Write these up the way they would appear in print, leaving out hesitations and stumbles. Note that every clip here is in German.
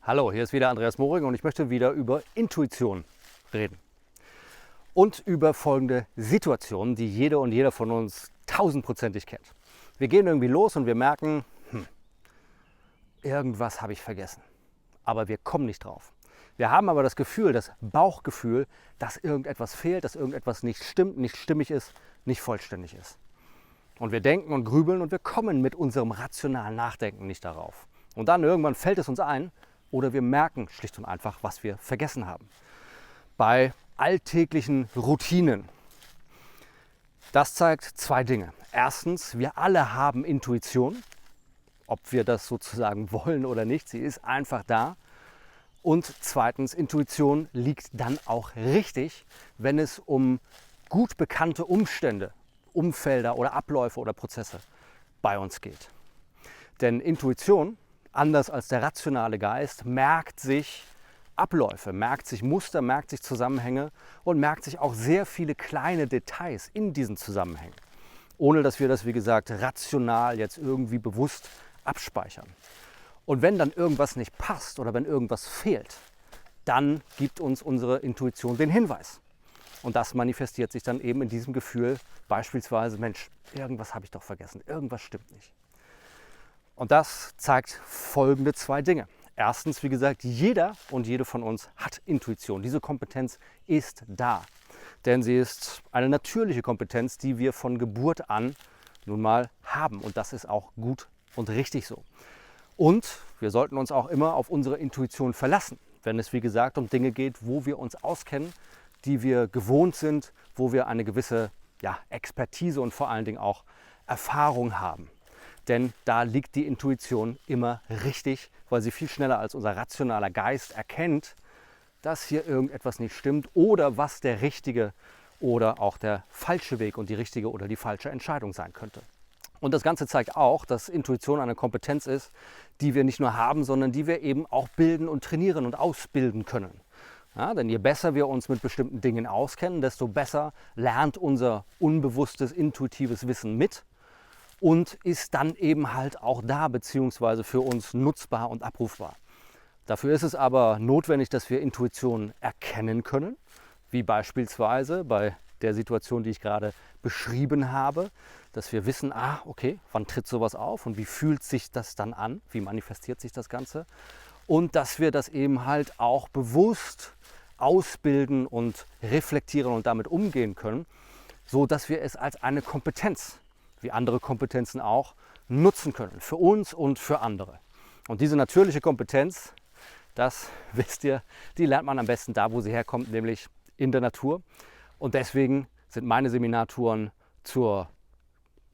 Hallo, hier ist wieder Andreas Moring und ich möchte wieder über Intuition reden. Und über folgende Situationen, die jede und jeder von uns tausendprozentig kennt. Wir gehen irgendwie los und wir merken, irgendwas habe ich vergessen. Aber wir kommen nicht drauf. Wir haben aber das Gefühl, das Bauchgefühl, dass irgendetwas fehlt, dass irgendetwas nicht stimmt, nicht stimmig ist, nicht vollständig ist. Und wir denken und grübeln und wir kommen mit unserem rationalen Nachdenken nicht darauf. Und dann irgendwann fällt es uns ein oder wir merken schlicht und einfach, was wir vergessen haben. Bei alltäglichen Routinen. Das zeigt zwei Dinge. Erstens, wir alle haben Intuition, ob wir das sozusagen wollen oder nicht. Sie ist einfach da. Und zweitens, Intuition liegt dann auch richtig, wenn es um gut bekannte Umstände, Umfelder oder Abläufe oder Prozesse bei uns geht. Denn Intuition, anders als der rationale Geist, merkt sich Abläufe, merkt sich Muster, merkt sich Zusammenhänge und merkt sich auch sehr viele kleine Details in diesen Zusammenhängen, ohne dass wir das, wie gesagt, rational jetzt irgendwie bewusst abspeichern. Und wenn dann irgendwas nicht passt oder wenn irgendwas fehlt, dann gibt uns unsere Intuition den Hinweis. Und das manifestiert sich dann eben in diesem Gefühl, beispielsweise, Mensch, irgendwas habe ich doch vergessen, irgendwas stimmt nicht. Und das zeigt folgende zwei Dinge. Erstens, wie gesagt, jeder und jede von uns hat Intuition. Diese Kompetenz ist da. Denn sie ist eine natürliche Kompetenz, die wir von Geburt an nun mal haben. Und das ist auch gut und richtig so. Und wir sollten uns auch immer auf unsere Intuition verlassen, wenn es, wie gesagt, um Dinge geht, wo wir uns auskennen, die wir gewohnt sind, wo wir eine gewisse Expertise und vor allen Dingen auch Erfahrung haben. Denn da liegt die Intuition immer richtig, weil sie viel schneller als unser rationaler Geist erkennt, dass hier irgendetwas nicht stimmt oder was der richtige oder auch der falsche Weg und die richtige oder die falsche Entscheidung sein könnte. Und das Ganze zeigt auch, dass Intuition eine Kompetenz ist, die wir nicht nur haben, sondern die wir eben auch bilden und trainieren und ausbilden können. Ja, denn je besser wir uns mit bestimmten Dingen auskennen, desto besser lernt unser unbewusstes, intuitives Wissen mit und ist dann eben halt auch da, beziehungsweise für uns nutzbar und abrufbar. Dafür ist es aber notwendig, dass wir Intuition erkennen können, wie beispielsweise bei der Situation, die ich gerade beschrieben habe, dass wir wissen, okay, wann tritt sowas auf und wie fühlt sich das dann an, wie manifestiert sich das Ganze und dass wir das eben halt auch bewusst ausbilden und reflektieren und damit umgehen können, so dass wir es als eine Kompetenz, wie andere Kompetenzen auch, nutzen können, für uns und für andere. Und diese natürliche Kompetenz, das wisst ihr, die lernt man am besten da, wo sie herkommt, nämlich in der Natur. Und deswegen sind meine Seminartouren zur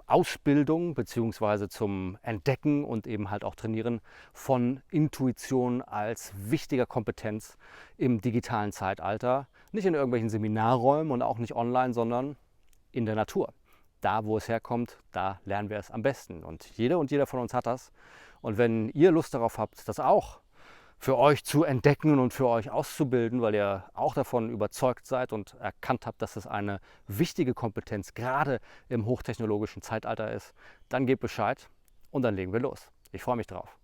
Ausbildung bzw. zum Entdecken und eben halt auch Trainieren von Intuition als wichtiger Kompetenz im digitalen Zeitalter. Nicht in irgendwelchen Seminarräumen und auch nicht online, sondern in der Natur. Da, wo es herkommt, da lernen wir es am besten. Und jeder von uns hat das. Und wenn ihr Lust darauf habt, das auch für euch zu entdecken und für euch auszubilden, weil ihr auch davon überzeugt seid und erkannt habt, dass es eine wichtige Kompetenz gerade im hochtechnologischen Zeitalter ist, dann gebt Bescheid und dann legen wir los. Ich freue mich drauf.